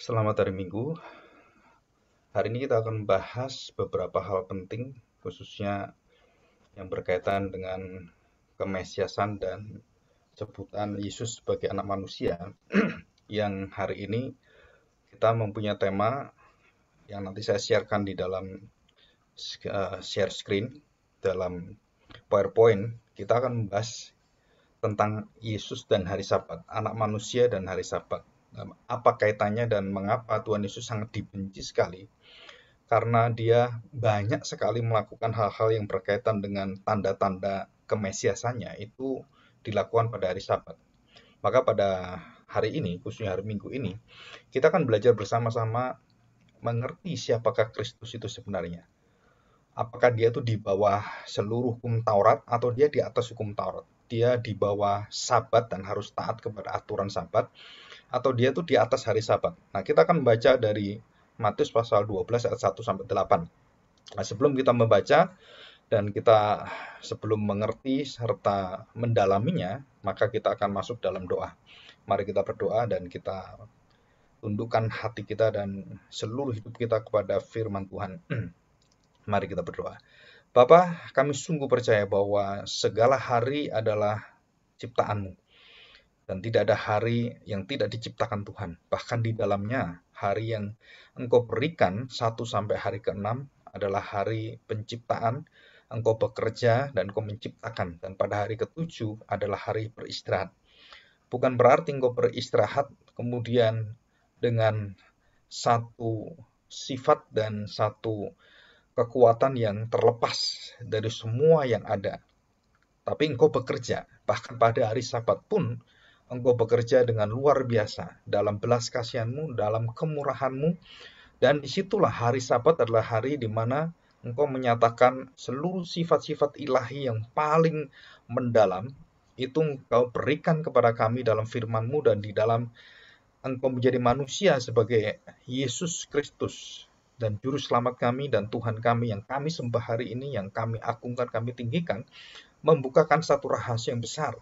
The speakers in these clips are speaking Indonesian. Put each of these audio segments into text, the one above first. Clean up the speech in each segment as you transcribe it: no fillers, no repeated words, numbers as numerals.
Selamat hari Minggu. Hari ini kita akan membahas beberapa hal penting, khususnya yang berkaitan dengan kemesiasan dan sebutan Yesus sebagai anak manusia. Yang hari ini kita mempunyai tema yang nanti saya sharekan di dalam share screen, dalam PowerPoint. Kita akan membahas tentang Yesus dan hari Sabat, anak manusia dan hari Sabat. Apa kaitannya dan mengapa Tuhan Yesus sangat dibenci sekali? Karena dia banyak sekali melakukan hal-hal yang berkaitan dengan tanda-tanda kemesiasannya itu dilakukan pada hari Sabat. Maka pada hari ini, khususnya hari Minggu ini, kita akan belajar bersama-sama mengerti siapakah Kristus itu sebenarnya. Apakah dia itu di bawah seluruh hukum Taurat atau dia di atas hukum Taurat? Dia di bawah Sabat dan harus taat kepada aturan Sabat, atau dia itu di atas hari Sabat. Nah, kita akan membaca dari Matius pasal 12 ayat 1 sampai 8. Nah, sebelum kita membaca dan kita sebelum mengerti serta mendalaminya, maka kita akan masuk dalam doa. Mari kita berdoa dan kita tundukkan hati kita dan seluruh hidup kita kepada firman Tuhan. Mari kita berdoa. Bapa, kami sungguh percaya bahwa segala hari adalah ciptaan-Mu. Dan tidak ada hari yang tidak diciptakan Tuhan. Bahkan di dalamnya, hari yang Engkau berikan 1 sampai hari ke-6 adalah hari penciptaan. Engkau bekerja dan Engkau menciptakan. Dan pada hari ke-7 adalah hari beristirahat. Bukan berarti Engkau beristirahat kemudian dengan satu sifat dan satu kekuatan yang terlepas dari semua yang ada. Tapi Engkau bekerja. Bahkan pada hari Sabat pun Engkau bekerja dengan luar biasa dalam belas kasihan-Mu, dalam kemurahan-Mu, dan disitulah hari Sabat adalah hari di mana Engkau menyatakan seluruh sifat-sifat ilahi yang paling mendalam, itu Engkau berikan kepada kami dalam firman-Mu dan di dalam Engkau menjadi manusia sebagai Yesus Kristus dan Juru Selamat kami dan Tuhan kami yang kami sembah hari ini, yang kami agungkan, kami tinggikan, membukakan satu rahasia yang besar,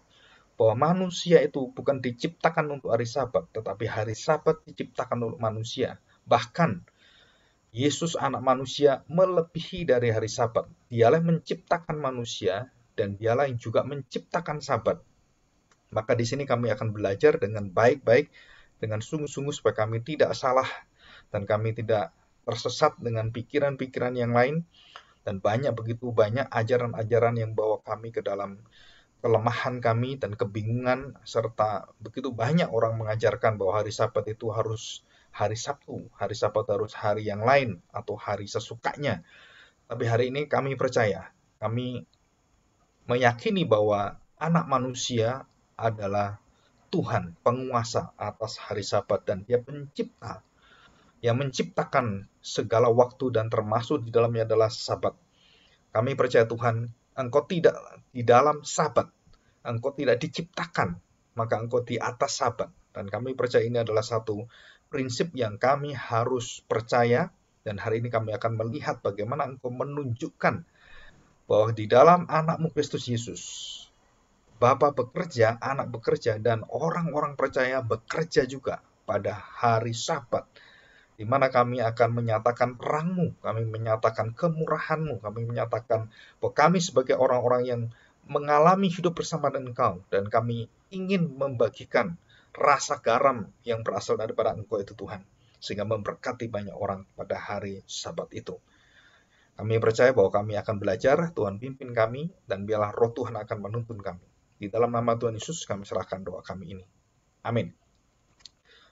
bahwa manusia itu bukan diciptakan untuk hari Sabat, tetapi hari Sabat diciptakan untuk manusia. Bahkan Yesus anak manusia melebihi dari hari Sabat. Dialah menciptakan manusia dan dialah yang juga menciptakan Sabat. Maka di sini kami akan belajar dengan baik-baik, dengan sungguh-sungguh supaya kami tidak salah dan kami tidak tersesat dengan pikiran-pikiran yang lain, dan begitu banyak ajaran-ajaran yang bawa kami ke dalam kelemahan kami dan kebingungan, serta begitu banyak orang mengajarkan bahwa hari Sabat itu harus hari Sabtu, hari Sabat harus hari yang lain atau hari sesukanya. Tapi hari ini kami percaya, kami meyakini bahwa anak manusia adalah Tuhan, penguasa atas hari Sabat, dan Dia pencipta yang menciptakan segala waktu dan termasuk di dalamnya adalah Sabat. Kami percaya Tuhan, Engkau tidak di dalam Sabat, Engkau tidak diciptakan, maka Engkau di atas Sabat. Dan kami percaya ini adalah satu prinsip yang kami harus percaya, dan hari ini kami akan melihat bagaimana Engkau menunjukkan bahwa di dalam anak-Mu Kristus Yesus, Bapa bekerja, Anak bekerja, dan orang-orang percaya bekerja juga pada hari Sabat, di mana kami akan menyatakan terang-Mu, kami menyatakan kemurahan-Mu, kami menyatakan bahwa kami sebagai orang-orang yang mengalami hidup bersama dengan Engkau, dan kami ingin membagikan rasa garam yang berasal daripada Engkau itu Tuhan, sehingga memberkati banyak orang pada hari Sabat itu. Kami percaya bahwa kami akan belajar, Tuhan pimpin kami, dan biarlah roh Tuhan akan menuntun kami. Di dalam nama Tuhan Yesus kami serahkan doa kami ini. Amin.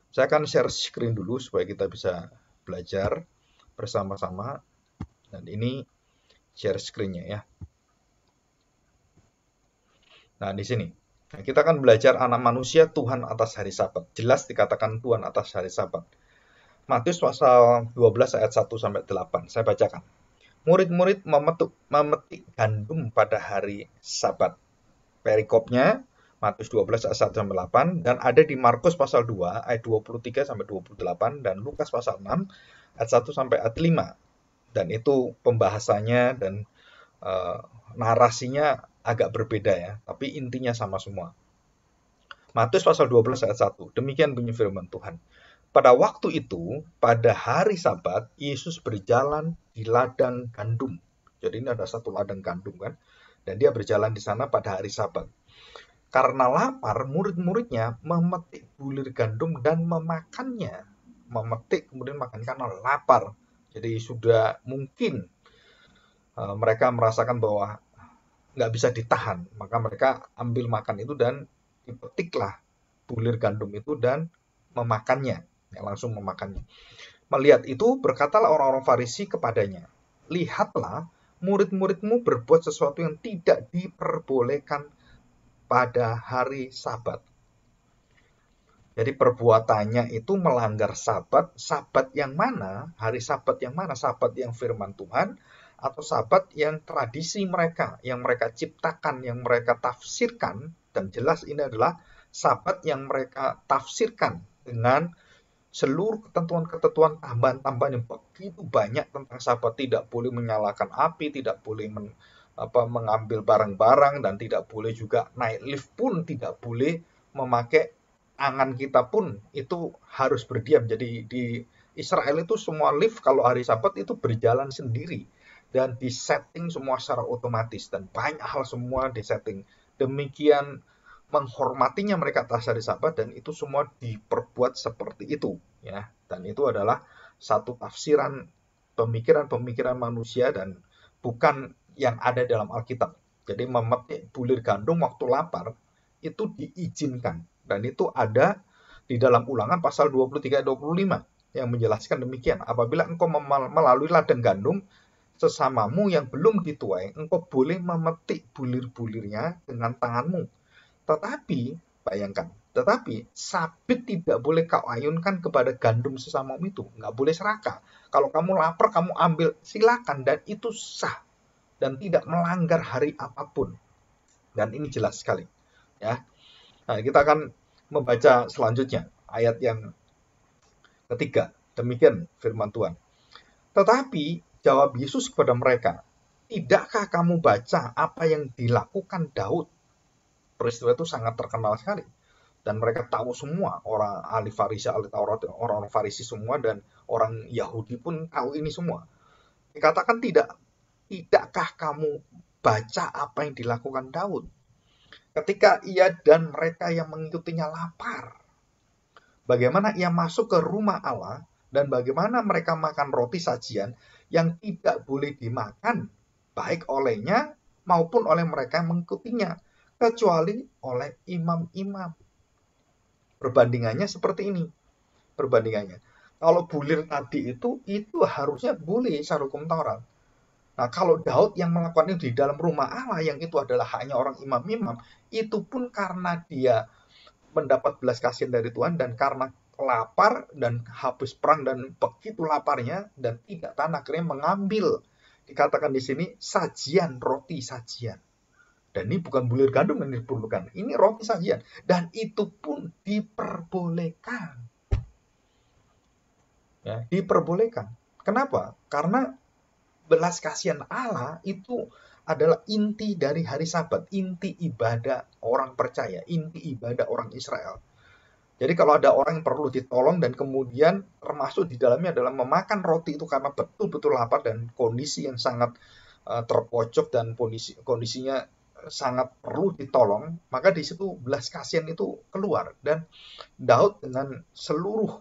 Saya akan share screen dulu supaya kita bisa belajar bersama-sama. Dan ini share screen-nya ya. Nah, di sini. Nah, kita akan belajar anak manusia Tuhan atas hari Sabat. Jelas dikatakan Tuhan atas hari Sabat. Matius pasal 12 ayat 1 sampai 8. Saya bacakan. Murid-murid memetik gandum pada hari Sabat. Perikopnya Matius 12 ayat 1 sampai 8, dan ada di Markus pasal 2 ayat 23 sampai 28, dan Lukas pasal 6 ayat 1 sampai ayat 5. Dan itu pembahasannya dan narasinya agak berbeda ya, tapi intinya sama semua. Matius pasal 12 ayat 1. Demikian bunyi firman Tuhan. Pada waktu itu, pada hari Sabat, Yesus berjalan di ladang gandum. Jadi ini ada satu ladang gandum kan, dan dia berjalan di sana pada hari Sabat. Karena lapar, murid-muridnya memetik bulir gandum dan memakannya. Memetik kemudian makan karena lapar. Jadi sudah mungkin mereka merasakan bahwa nggak bisa ditahan, maka mereka ambil makan itu dan dipetiklah bulir gandum itu dan memakannya, ya, langsung memakannya. Melihat itu, berkatalah orang-orang Farisi kepadanya, lihatlah, murid-muridmu berbuat sesuatu yang tidak diperbolehkan pada hari Sabat. Jadi perbuatannya itu melanggar Sabat. Sabat yang mana? Hari Sabat yang mana? Sabat yang firman Tuhan atau Sabat yang tradisi mereka, yang mereka ciptakan, yang mereka tafsirkan. Dan jelas ini adalah Sabat yang mereka tafsirkan dengan seluruh ketentuan-ketentuan tambahan-tambahan yang begitu banyak tentang Sabat. Tidak boleh menyalakan api, tidak boleh mengambil barang-barang, dan tidak boleh juga naik lift pun, tidak boleh memakai tangan kita pun, itu harus berdiam. Jadi di Israel itu semua lift kalau hari Sabat itu berjalan sendiri dan disetting semua secara otomatis, dan banyak hal semua disetting. Demikian menghormatinya mereka atas hari Sabat, dan itu semua diperbuat seperti itu, ya. Dan itu adalah satu tafsiran pemikiran-pemikiran manusia dan bukan yang ada dalam Alkitab. Jadi memetik bulir gandum waktu lapar itu diizinkan, dan itu ada di dalam Ulangan pasal 23-25 yang menjelaskan demikian. Apabila engkau melalui ladang gandum sesamamu yang belum dituai, engkau boleh memetik bulir-bulirnya dengan tanganmu. Tetapi, bayangkan, sabit tidak boleh kau ayunkan kepada gandum sesamamu itu. Nggak boleh serakah. Kalau kamu lapar, kamu ambil, silakan, dan itu sah. Dan tidak melanggar hari apapun. Dan ini jelas sekali. Ya. Nah, kita akan membaca selanjutnya, ayat yang ketiga. Demikian firman Tuhan. Tetapi, jawab Yesus kepada mereka, tidakkah kamu baca apa yang dilakukan Daud? Peristiwa itu sangat terkenal sekali. Dan mereka tahu semua, orang ahli Farisi, ahli Taurat, orang-orang Farisi semua, dan orang Yahudi pun tahu ini semua. Dikatakan tidakkah kamu baca apa yang dilakukan Daud? Ketika ia dan mereka yang mengikutinya lapar. Bagaimana ia masuk ke rumah Allah, dan bagaimana mereka makan roti sajian yang tidak boleh dimakan, baik olehnya maupun oleh mereka yang mengikutinya, kecuali oleh imam-imam. Perbandingannya seperti ini. Perbandingannya. Kalau bulir tadi itu harusnya boleh secara hukum Taurat. Nah, kalau Daud yang melakukan itu di dalam rumah Allah, yang itu adalah hanya orang imam-imam, itu pun karena dia mendapat belas kasihan dari Tuhan, dan karena lapar dan habis perang dan begitu laparnya dan tidak tahan, akhirnya mengambil, dikatakan di sini, sajian, roti sajian. Dan ini bukan bulir gandum yang diperlukan, ini roti sajian, dan itu pun diperbolehkan. Ya, diperbolehkan. Kenapa? Karena belas kasihan Allah itu adalah inti dari hari Sabat, inti ibadah orang percaya, inti ibadah orang Israel. Jadi kalau ada orang yang perlu ditolong dan kemudian termasuk di dalamnya adalah memakan roti itu karena betul-betul lapar dan kondisi yang sangat terpojok dan kondisinya sangat perlu ditolong, maka di situ belas kasihan itu keluar, dan Daud dengan seluruh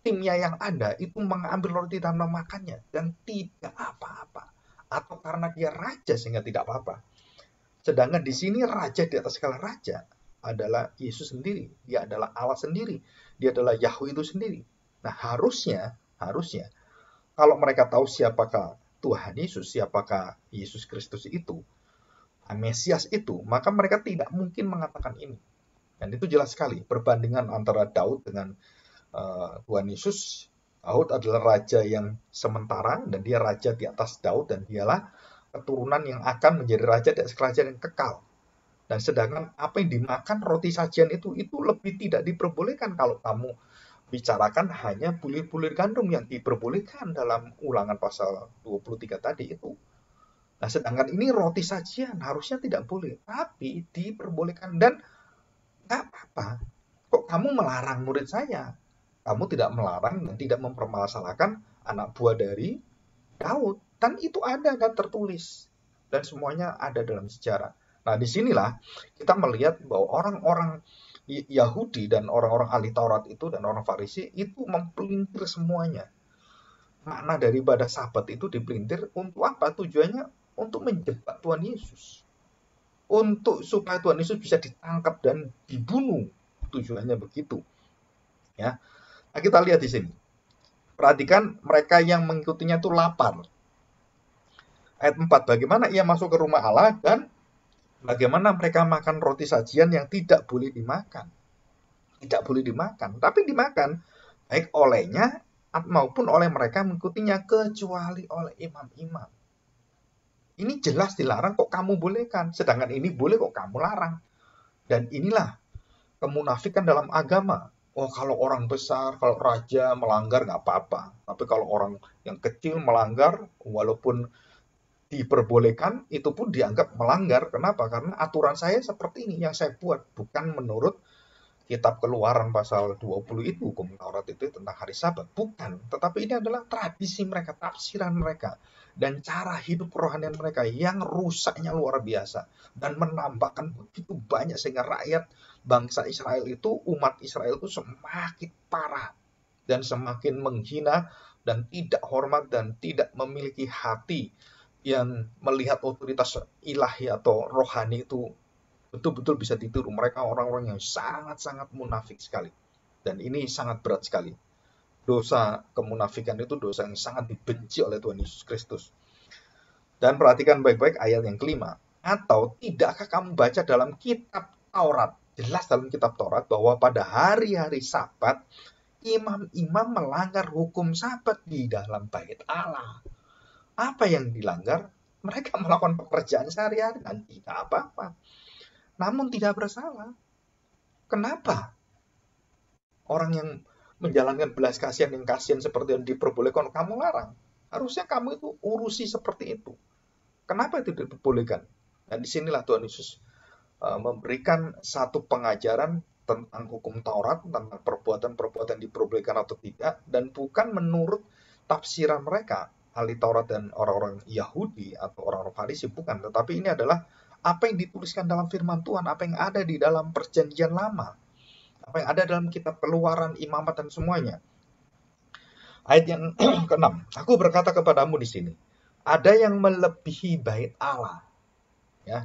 timnya yang ada itu mengambil roti dan memakannya dan tidak apa-apa, atau karena dia raja sehingga tidak apa-apa. Sedangkan di sini raja di atas segala raja adalah Yesus sendiri, dia adalah Allah sendiri, dia adalah Yahweh itu sendiri. Nah, harusnya kalau mereka tahu siapakah Tuhan Yesus, siapakah Yesus Kristus itu, Mesias itu, maka mereka tidak mungkin mengatakan ini. Dan itu jelas sekali perbandingan antara Daud dengan Tuhan Yesus. Daud adalah raja yang sementara, dan dia raja di atas Daud, dan dialah keturunan yang akan menjadi raja di atas kerajaan yang kekal. Dan sedangkan apa yang dimakan roti sajian itu lebih tidak diperbolehkan. Kalau kamu bicarakan hanya bulir-bulir gandum yang diperbolehkan dalam Ulangan pasal 23 tadi itu. Nah, sedangkan ini roti sajian harusnya tidak boleh, tapi diperbolehkan. Dan nggak apa-apa. Kok kamu melarang murid saya? Kamu tidak melarang dan tidak mempermasalahkan anak buah dari Daud. Dan itu ada dan tertulis. Dan semuanya ada dalam sejarah. Nah, disinilah kita melihat bahwa orang-orang Yahudi dan orang-orang ahli Taurat itu dan orang Farisi itu mempelintir semuanya. Makna daripada Sabat itu dipelintir untuk apa? Tujuannya untuk menjebak Tuhan Yesus. Untuk supaya Tuhan Yesus bisa ditangkap dan dibunuh. Tujuannya begitu. Ya. Nah, kita lihat di sini. Perhatikan mereka yang mengikutinya itu lapar. Ayat 4, bagaimana ia masuk ke rumah Allah dan bagaimana mereka makan roti sajian yang tidak boleh dimakan. Tidak boleh dimakan, tapi dimakan baik olehnya maupun oleh mereka mengikutinya kecuali oleh imam-imam. Ini jelas dilarang kok kamu bolehkan, sedangkan ini boleh kok kamu larang. Dan inilah kemunafikan dalam agama. Oh, kalau orang besar, kalau raja melanggar nggak apa-apa. Tapi kalau orang yang kecil melanggar, walaupun diperbolehkan, itu pun dianggap melanggar. Kenapa? Karena aturan saya seperti ini yang saya buat, bukan menurut kitab Keluaran pasal 20 itu, hukum Taurat itu tentang hari Sabat. Bukan, tetapi ini adalah tradisi mereka, tafsiran mereka, dan cara hidup rohani mereka yang rusaknya luar biasa. Dan menampakkan begitu banyak sehingga rakyat bangsa Israel itu, umat Israel itu semakin parah. Dan semakin menghina dan tidak hormat dan tidak memiliki hati yang melihat otoritas ilahi atau rohani itu betul-betul bisa ditiru. Mereka orang-orang yang sangat-sangat munafik sekali. Dan ini sangat berat sekali. Dosa kemunafikan itu dosa yang sangat dibenci oleh Tuhan Yesus Kristus. Dan perhatikan baik-baik ayat yang kelima. Atau tidakkah kamu baca dalam kitab Taurat, jelas dalam kitab Taurat bahwa pada hari-hari Sabat, imam-imam melanggar hukum Sabat di dalam bait Allah. Apa yang dilanggar? Mereka melakukan pekerjaan sehari-hari dan tidak apa-apa. Namun tidak bersalah. Kenapa? Orang yang menjalankan belas kasihan yang kasihan seperti yang diperbolehkan, kamu larang. Harusnya kamu itu urusi seperti itu. Kenapa itu diperbolehkan? Nah, disinilah Tuhan Yesus memberikan satu pengajaran tentang hukum Taurat, tentang perbuatan-perbuatan diperbolehkan atau tidak, dan bukan menurut tafsiran mereka, ahli Taurat dan orang-orang Yahudi atau orang-orang Farisi, bukan. Tetapi ini adalah apa yang dituliskan dalam firman Tuhan, apa yang ada di dalam perjanjian lama, apa yang ada dalam kitab Keluaran, Imamat, dan semuanya. Ayat yang ke-6, aku berkata kepadamu di sini, ada yang melebihi bait Allah, ya,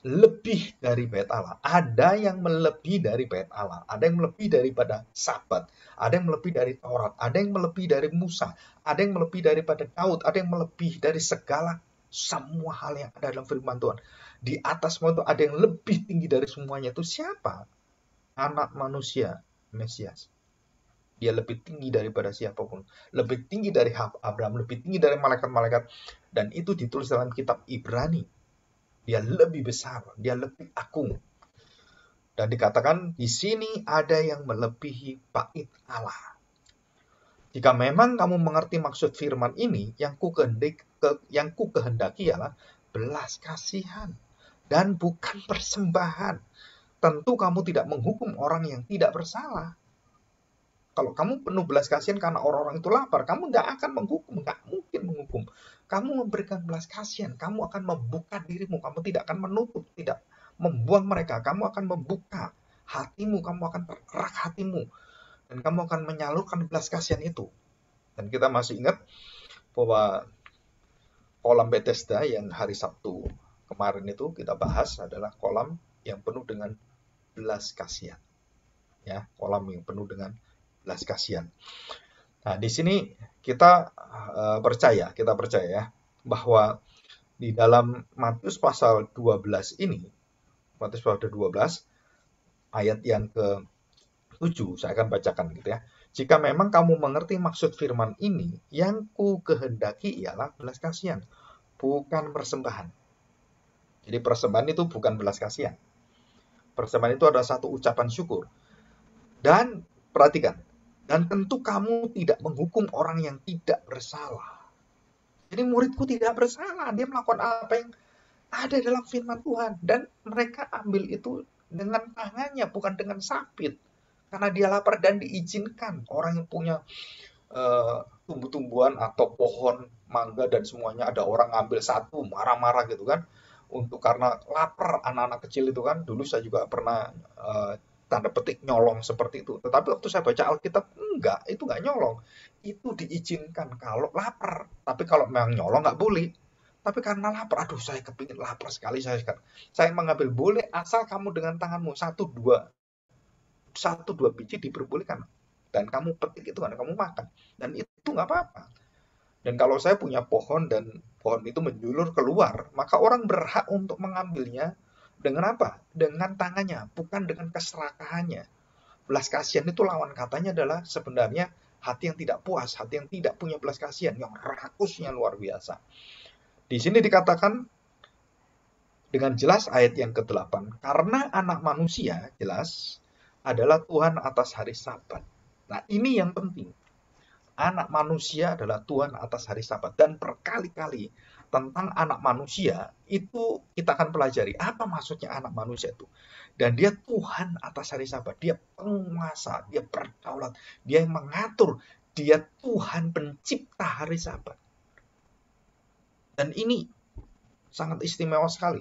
lebih dari bait Allah. Ada yang melebihi dari bait Allah. Ada yang melebihi daripada Sabat. Ada yang melebihi dari Taurat. Ada yang melebihi dari Musa. Ada yang melebihi daripada Daud. Ada yang melebihi dari segala semua hal yang ada dalam firman Tuhan. Di atas semua itu ada yang lebih tinggi dari semuanya. Itu siapa? Anak manusia, Mesias. Dia lebih tinggi daripada siapapun. Lebih tinggi dari Abraham. Lebih tinggi dari malaikat-malaikat. Dan itu ditulis dalam kitab Ibrani. Dia lebih besar, dia lebih agung. Dan dikatakan di sini ada yang melebihi bait Allah. Jika memang kamu mengerti maksud firman ini, yang ku kehendaki ialah belas kasihan dan bukan persembahan. Tentu kamu tidak menghukum orang yang tidak bersalah. Kalau kamu penuh belas kasihan karena orang-orang itu lapar, kamu nggak akan menghukum, nggak mungkin menghukum. Kamu memberikan belas kasihan, kamu akan membuka dirimu, kamu tidak akan menutup, tidak membuang mereka, kamu akan membuka hatimu, kamu akan tergerak hatimu, dan kamu akan menyalurkan belas kasihan itu. Dan kita masih ingat bahwa kolam Bethesda yang hari Sabtu kemarin itu kita bahas adalah kolam yang penuh dengan belas kasihan. Ya, kolam yang penuh dengan belas kasihan. Nah, di sini kita percaya ya, bahwa di dalam Matius pasal 12 ini, Matius pasal 12, ayat yang ke-7, saya akan bacakan gitu ya. Jika memang kamu mengerti maksud firman ini, yang ku kehendaki ialah belas kasihan, bukan persembahan. Jadi persembahan itu bukan belas kasihan. Persembahan itu adalah satu ucapan syukur. Dan perhatikan, dan tentu kamu tidak menghukum orang yang tidak bersalah. Jadi muridku tidak bersalah. Dia melakukan apa yang ada dalam firman Tuhan. Dan mereka ambil itu dengan tangannya, bukan dengan sabit. Karena dia lapar dan diizinkan. Orang yang punya tumbuh-tumbuhan atau pohon mangga dan semuanya, ada orang ngambil satu marah-marah gitu kan, untuk karena lapar. Anak-anak kecil itu kan, dulu saya juga pernah tanda petik nyolong seperti itu, tetapi waktu saya baca Alkitab, enggak, itu enggak nyolong, itu diizinkan kalau lapar. Tapi kalau memang nyolong nggak boleh. Tapi karena lapar, aduh saya kepingin lapar sekali, saya mengambil, boleh asal kamu dengan tanganmu satu dua biji diperbolehkan, dan kamu petik itu kan kamu makan, dan itu nggak apa-apa. Dan kalau saya punya pohon dan pohon itu menjulur keluar, maka orang berhak untuk mengambilnya dengan apa? Dengan tangannya, bukan dengan keserakahannya. Belas kasihan itu lawan katanya adalah sebenarnya hati yang tidak puas, hati yang tidak punya belas kasihan, yang rakusnya luar biasa. Di sini dikatakan dengan jelas ayat yang ke-8, karena anak manusia jelas adalah Tuhan atas hari Sabat. Nah, ini yang penting. Anak manusia adalah Tuhan atas hari Sabat, dan berkali-kali tentang anak manusia itu kita akan pelajari apa maksudnya anak manusia itu. Dan dia Tuhan atas hari Sabat, dia penguasa, dia berdaulat, dia yang mengatur, dia Tuhan pencipta hari Sabat. Dan ini sangat istimewa sekali.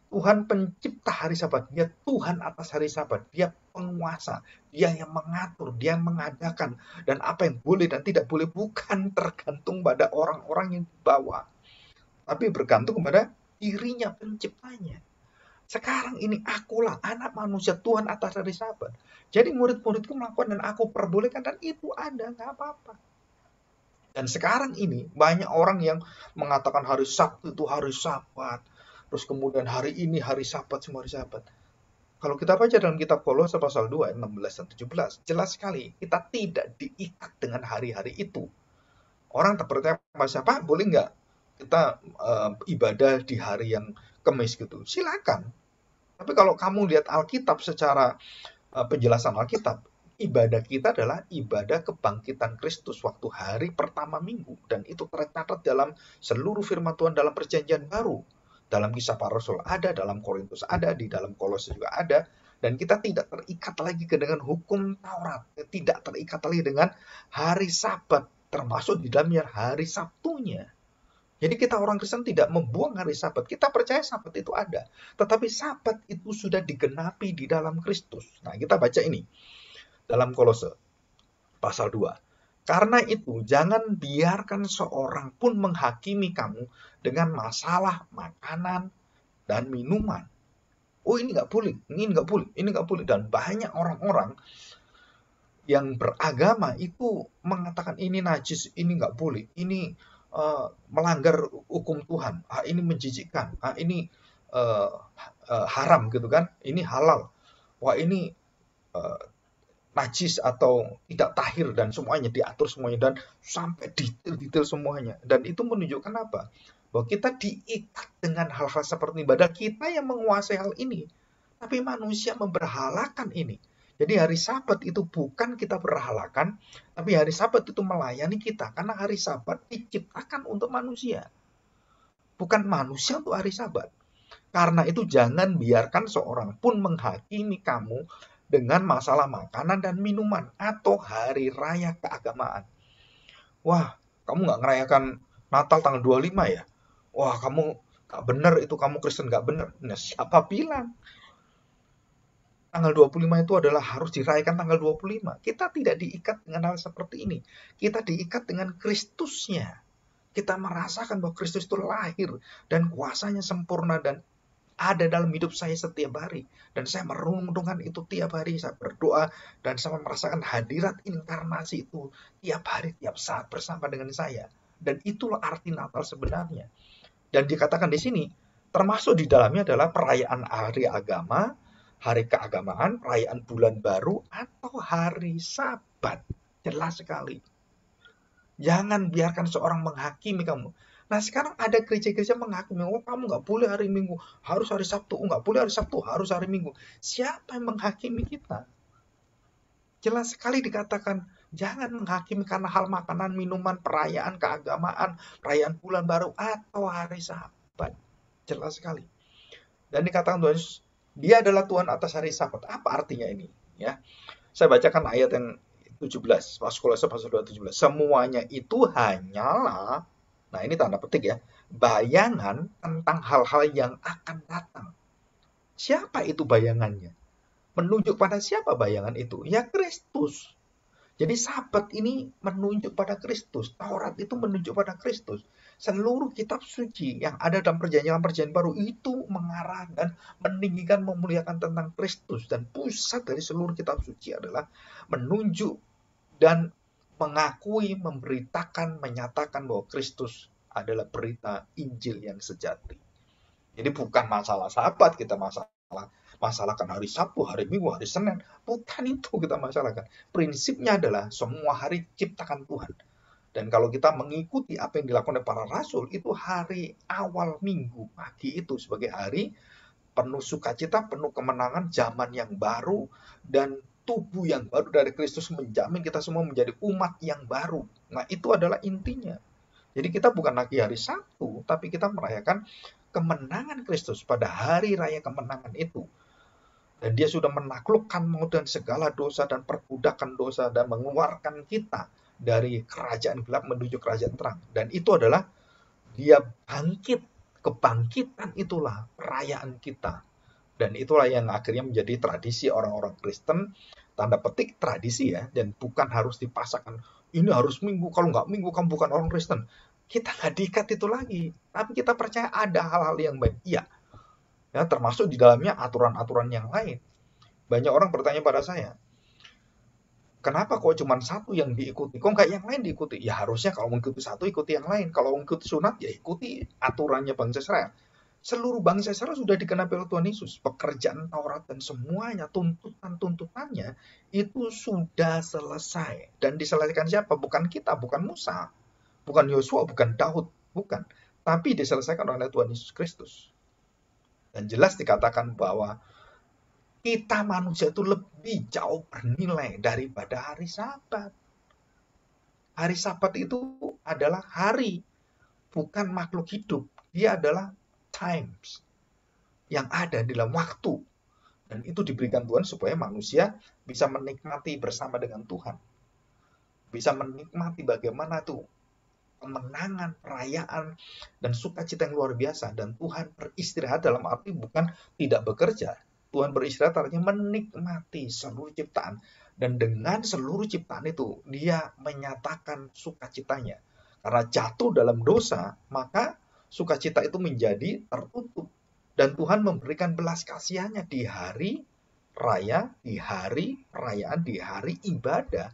Tuhan pencipta hari Sabat, dia Tuhan atas hari Sabat, dia penguasa, dia yang mengatur, dia yang mengadakan, dan apa yang boleh dan tidak boleh bukan tergantung pada orang-orang yang di bawah, tapi bergantung pada dirinya penciptanya. Sekarang ini akulah anak manusia Tuhan atas hari Sabat. Jadi murid-muridku melakukan dan aku perbolehkan, dan itu ada, nggak apa-apa. Dan sekarang ini banyak orang yang mengatakan hari Sabtu itu hari Sabat. Terus kemudian hari ini hari Sabat, semua hari Sabat. Kalau kita baca dalam kitab Kolose pasal 2 ayat 16 dan 17, jelas sekali kita tidak diikat dengan hari-hari itu. Orang terpercaya siapa? Boleh nggak kita ibadah di hari yang Kamis gitu? Silakan. Tapi kalau kamu lihat Alkitab secara penjelasan Alkitab, ibadah kita adalah ibadah kebangkitan Kristus waktu hari pertama minggu, dan itu tercatat dalam seluruh firman Tuhan dalam perjanjian baru. Dalam Kisah Para Rasul ada, dalam Korintus ada, di dalam Kolose juga ada, dan kita tidak terikat lagi dengan hukum Taurat, tidak terikat lagi dengan hari Sabat, termasuk di dalamnya hari Sabtunya. Jadi kita orang Kristen tidak membuang hari Sabat. Kita percaya Sabat itu ada. Tetapi Sabat itu sudah digenapi di dalam Kristus. Nah, kita baca ini dalam Kolose pasal 2. Karena itu, jangan biarkan seorang pun menghakimi kamu dengan masalah makanan dan minuman. Oh, ini nggak boleh, ini nggak boleh, ini nggak boleh. Dan banyak orang-orang yang beragama itu mengatakan ini najis, ini nggak boleh, ini melanggar hukum Tuhan, ini menjijikkan, ini haram gitu kan, ini halal, wah ini najis atau tidak tahir, dan semuanya diatur semuanya, dan sampai detail-detail semuanya. Dan itu menunjukkan apa? Bahwa kita diikat dengan hal-hal seperti ini, padahal kita yang menguasai hal ini, tapi manusia memberhalakan ini. Jadi hari Sabat itu bukan kita berhalakan, tapi hari Sabat itu melayani kita, karena hari Sabat diciptakan untuk manusia, bukan manusia untuk hari Sabat. Karena itu jangan biarkan seorang pun menghakimi kamu dengan masalah makanan dan minuman atau hari raya keagamaan. Wah, kamu nggak ngerayakan Natal tanggal 25 ya? Wah, kamu nggak bener itu, kamu Kristen nggak bener. Nah, siapa bilang? Tanggal 25 itu adalah harus dirayakan tanggal 25. Kita tidak diikat dengan hal seperti ini. Kita diikat dengan Kristusnya. Kita merasakan bahwa Kristus itu lahir dan kuasanya sempurna dan ada dalam hidup saya setiap hari. Dan saya merenungkan itu tiap hari. Saya berdoa dan saya merasakan hadirat inkarnasi itu tiap hari, tiap saat bersama dengan saya. Dan itulah arti Natal sebenarnya. Dan dikatakan di sini, termasuk di dalamnya adalah perayaan hari agama, hari keagamaan, perayaan bulan baru, atau hari Sabat. Jelas sekali. Jangan biarkan seorang menghakimi kamu. Nah, sekarang ada gereja-gereja menghakimi, oh kamu nggak boleh hari Minggu, harus hari Sabtu, nggak boleh hari Sabtu, harus hari Minggu. Siapa yang menghakimi kita? Jelas sekali dikatakan, jangan menghakimi karena hal makanan, minuman, perayaan keagamaan, perayaan bulan baru, atau hari Sabat. Jelas sekali. Dan dikatakan Tuhan Yesus, dia adalah Tuhan atas hari Sabat. Apa artinya ini? Ya, Saya bacakan ayat yang 17, pas Kolose pasal 2 17. Semuanya itu hanyalah, nah ini tanda petik ya, bayangan tentang hal-hal yang akan datang. Siapa itu bayangannya? Menunjuk pada siapa bayangan itu? Ya Kristus. Jadi Sabat ini menunjuk pada Kristus. Taurat itu menunjuk pada Kristus. Seluruh kitab suci yang ada dalam perjanjian-perjanjian baru itu mengarah dan meninggikan, memuliakan tentang Kristus. Dan pusat dari seluruh kitab suci adalah menunjuk dan mengakui, memberitakan, menyatakan bahwa Kristus adalah berita Injil yang sejati. Jadi bukan masalah Sabat kita masalahkan hari Sabtu, hari Minggu, hari Senin. Bukan itu kita masalahkan. Prinsipnya adalah semua hari ciptakan Tuhan. Dan kalau kita mengikuti apa yang dilakukan oleh para rasul, itu hari awal minggu pagi itu sebagai hari penuh sukacita, penuh kemenangan, zaman yang baru, dan tubuh yang baru dari Kristus menjamin kita semua menjadi umat yang baru. Nah, itu adalah intinya. Jadi kita bukan lagi hari Sabtu, tapi kita merayakan kemenangan Kristus pada hari raya kemenangan itu. Dan dia sudah menaklukkan maut dan segala dosa dan perbudakan dosa dan mengeluarkan kita dari kerajaan gelap menuju kerajaan terang. Dan itu adalah dia bangkit. Kebangkitan itulah perayaan kita. Dan itulah yang akhirnya menjadi tradisi orang-orang Kristen, tanda petik tradisi ya, dan bukan harus dipasangkan, ini harus minggu, kalau nggak minggu kamu bukan orang Kristen. Kita nggak diikat itu lagi, tapi kita percaya ada hal-hal yang baik. Iya, ya, termasuk di dalamnya aturan-aturan yang lain. Banyak orang bertanya pada saya, kenapa kok cuma satu yang diikuti? Kok nggak yang lain diikuti? Ya harusnya kalau mengikuti satu, ikuti yang lain. Kalau mengikuti sunat, ya ikuti aturannya bangsa Israel. Seluruh bangsa Israel sudah digenapi oleh Tuhan Yesus. Pekerjaan Taurat dan semuanya, tuntutan-tuntutannya, itu sudah selesai. Dan diselesaikan siapa? Bukan kita, bukan Musa, bukan Yosua, bukan Daud, bukan. Tapi diselesaikan oleh Tuhan Yesus Kristus. Dan jelas dikatakan bahwa kita manusia itu lebih jauh bernilai daripada hari Sabat. Hari Sabat itu adalah hari, bukan makhluk hidup. Dia adalah times yang ada dalam waktu. Dan itu diberikan Tuhan supaya manusia bisa menikmati bersama dengan Tuhan. Bisa menikmati bagaimana tuh kemenangan, perayaan, dan sukacita yang luar biasa. Dan Tuhan beristirahat dalam arti bukan tidak bekerja. Tuhan beristirahat artinya menikmati seluruh ciptaan. Dan dengan seluruh ciptaan itu, dia menyatakan sukacitanya. Karena jatuh dalam dosa, maka sukacita itu menjadi tertutup. Dan Tuhan memberikan belas kasihannya di hari raya, di hari perayaan, di hari ibadah.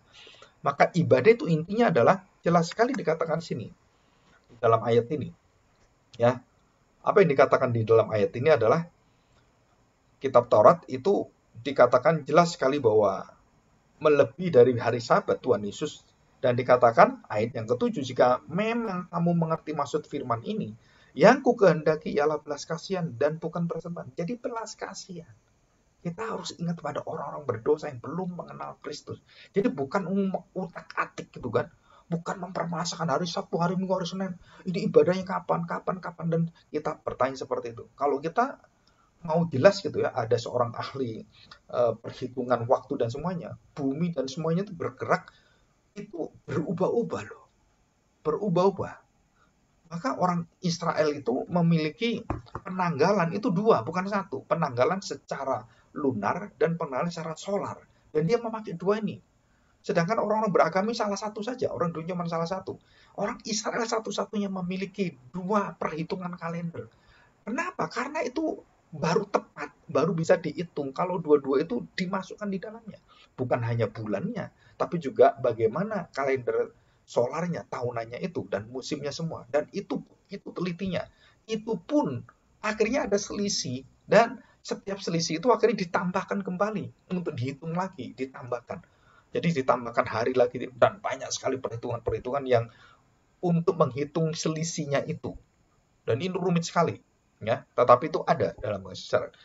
Maka ibadah itu intinya adalah jelas sekali dikatakan sini di dalam ayat ini. Ya, apa yang dikatakan di dalam ayat ini adalah kitab Taurat itu dikatakan jelas sekali bahwa melebihi dari hari Sabat Tuhan Yesus, dan dikatakan ayat yang ketujuh, jika memang kamu mengerti maksud firman ini, yang ku kehendaki ialah belas kasihan dan bukan persembahan. Jadi belas kasihan. Kita harus ingat pada orang-orang berdosa yang belum mengenal Kristus. Jadi bukan utak-atik gitu kan. Bukan mempermasalahkan hari Sabtu, hari Minggu, hari Senin. Ini ibadahnya kapan, dan kita bertanya seperti itu. Kalau kita mau jelas gitu ya, ada seorang ahli perhitungan waktu dan semuanya, bumi dan semuanya itu bergerak, itu berubah-ubah loh. Berubah-ubah. Maka orang Israel itu memiliki penanggalan itu dua, bukan satu. Penanggalan secara lunar dan penanggalan secara solar. Dan dia memakai dua ini. Sedangkan orang-orang beragama salah satu saja. Orang dunia cuma salah satu. Orang Israel satu-satunya memiliki dua perhitungan kalender. Kenapa? Karena itu baru tepat, baru bisa dihitung kalau dua-dua itu dimasukkan di dalamnya. Bukan hanya bulannya, tapi juga bagaimana kalender solarnya, tahunannya itu, dan musimnya semua. Dan itu telitinya. Itu pun akhirnya ada selisih, dan setiap selisih itu akhirnya ditambahkan kembali untuk dihitung lagi, ditambahkan. Jadi ditambahkan hari lagi, dan banyak sekali perhitungan-perhitungan yang untuk menghitung selisihnya itu. Dan ini rumit sekali, ya. Tetapi itu ada dalam sejarah.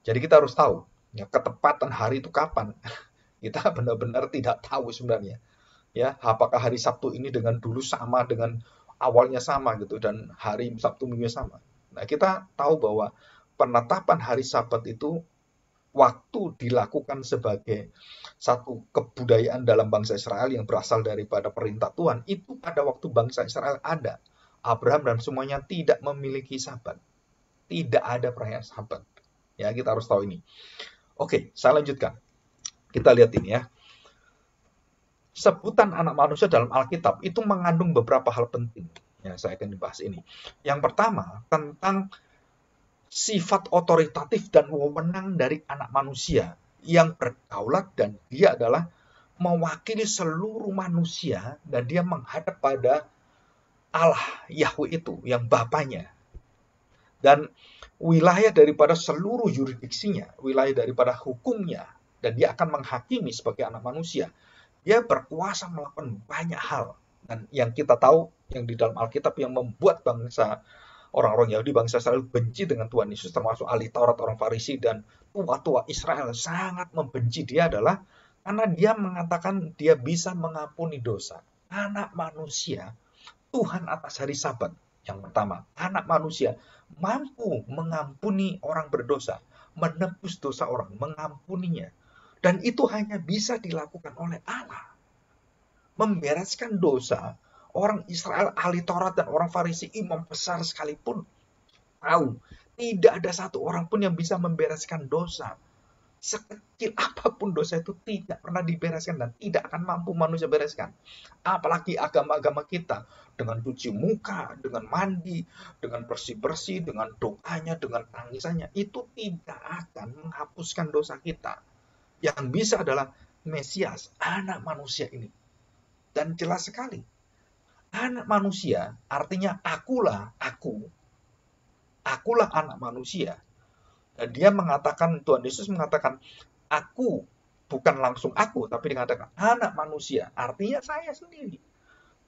Jadi kita harus tahu, ya, ketepatan hari itu kapan. Kita benar-benar tidak tahu sebenarnya. Ya, apakah hari Sabtu ini dengan dulu sama dengan awalnya sama gitu, dan hari Sabtu Minggu sama. Nah, kita tahu bahwa penetapan hari Sabat itu waktu dilakukan sebagai satu kebudayaan dalam bangsa Israel yang berasal daripada perintah Tuhan, itu pada waktu bangsa Israel ada. Abraham dan semuanya tidak memiliki Sabat. Tidak ada perayaan Sabat. Ya, kita harus tahu ini. Oke, saya lanjutkan. Kita lihat ini ya. Sebutan anak manusia dalam Alkitab itu mengandung beberapa hal penting. Ya, saya akan dibahas ini. Yang pertama, tentang sifat otoritatif dan wewenang dari anak manusia yang berdaulat, dan dia adalah mewakili seluruh manusia, dan dia menghadap pada Allah Yahweh itu yang Bapaknya. Dan wilayah daripada seluruh yuridiksinya, wilayah daripada hukumnya, dan dia akan menghakimi sebagai anak manusia. Dia berkuasa melakukan banyak hal. Dan yang kita tahu, yang di dalam Alkitab yang membuat bangsa orang-orang Yahudi, bangsa Israel benci dengan Tuhan Yesus, termasuk ahli Taurat, orang Farisi, dan tua-tua Israel sangat membenci dia adalah karena dia mengatakan dia bisa mengampuni dosa. Anak manusia, Tuhan atas hari Sabat. Yang pertama, anak manusia mampu mengampuni orang berdosa, menebus dosa orang, mengampuninya. Dan itu hanya bisa dilakukan oleh Allah. Membereskan dosa, orang Israel, ahli Taurat, dan orang Farisi, imam besar sekalipun, tahu, tidak ada satu orang pun yang bisa membereskan dosa. Sekecil apapun dosa itu tidak pernah dibereskan dan tidak akan mampu manusia bereskan. Apalagi agama-agama kita, dengan cuci muka, dengan mandi, dengan bersih-bersih, dengan doanya, dengan tangisannya, itu tidak akan menghapuskan dosa kita. Yang bisa adalah Mesias, anak manusia ini. Dan jelas sekali, anak manusia artinya akulah anak manusia. Dan dia mengatakan, Tuhan Yesus mengatakan, aku, bukan langsung aku, tapi dikatakan anak manusia, artinya saya sendiri,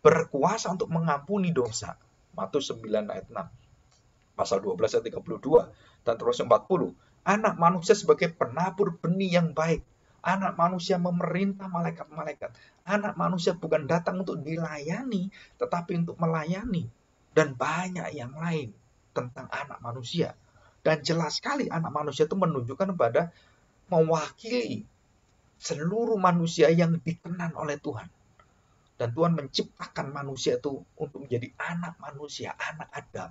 berkuasa untuk mengampuni dosa. Matius 9 ayat 6, pasal 12 ayat 32, dan terus 40. Anak manusia sebagai penabur benih yang baik. Anak manusia memerintah malaikat-malaikat. Anak manusia bukan datang untuk dilayani, tetapi untuk melayani. Dan banyak yang lain tentang anak manusia. Dan jelas sekali anak manusia itu menunjukkan kepada mewakili seluruh manusia yang dikenan oleh Tuhan. Dan Tuhan menciptakan manusia itu untuk menjadi anak manusia, anak Adam.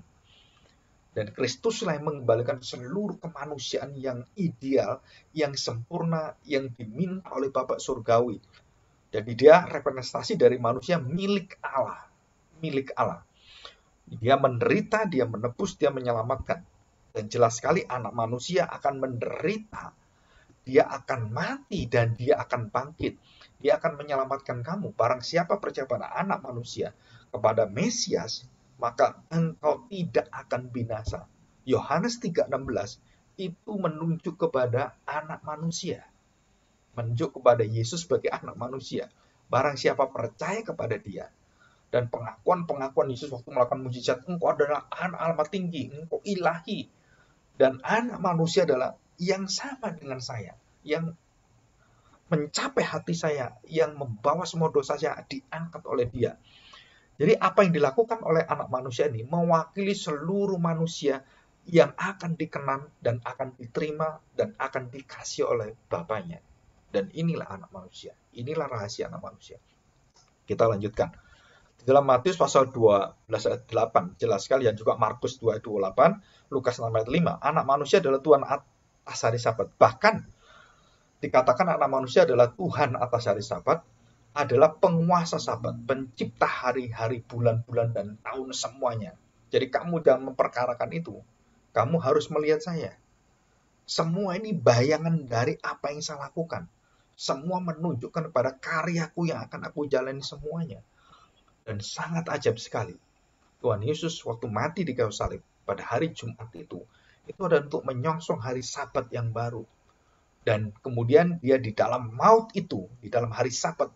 Dan Kristuslah yang mengembalikan seluruh kemanusiaan yang ideal, yang sempurna, yang diminta oleh Bapa Surgawi. Jadi dia representasi dari manusia milik Allah. Milik Allah. Dia menderita, dia menebus, dia menyelamatkan. Dan jelas sekali anak manusia akan menderita, dia akan mati, dan dia akan bangkit. Dia akan menyelamatkan kamu. Barang siapa percaya pada anak manusia, kepada Mesias, maka engkau tidak akan binasa. Yohanes 3:16 itu menunjuk kepada anak manusia. Menunjuk kepada Yesus sebagai anak manusia. Barang siapa percaya kepada dia. Dan pengakuan Yesus waktu melakukan mujizat, engkau adalah anak Allah tinggi, engkau ilahi. Dan anak manusia adalah yang sama dengan saya, yang mencapai hati saya, yang membawa semua dosa saya diangkat oleh dia. Jadi apa yang dilakukan oleh anak manusia ini mewakili seluruh manusia yang akan dikenan dan akan diterima dan akan dikasih oleh Bapaknya. Dan inilah anak manusia. Inilah rahasia anak manusia. Kita lanjutkan. Dalam Matius pasal 12 ayat 8, jelas sekali, dan juga Markus 2 ayat 28, Lukas 6 ayat 5, anak manusia adalah Tuhan atas hari Sabat. Bahkan dikatakan anak manusia adalah Tuhan atas hari Sabat, adalah penguasa Sabat, pencipta hari-hari, bulan-bulan, dan tahun semuanya. Jadi kamu jangan memperkarakan itu. Kamu harus melihat saya. Semua ini bayangan dari apa yang saya lakukan. Semua menunjukkan kepada karyaku yang akan aku jalani semuanya. Dan sangat ajaib sekali. Tuhan Yesus waktu mati di kayu salib pada hari Jumat itu adalah untuk menyongsong hari Sabat yang baru. Dan kemudian dia di dalam maut itu, di dalam hari Sabat,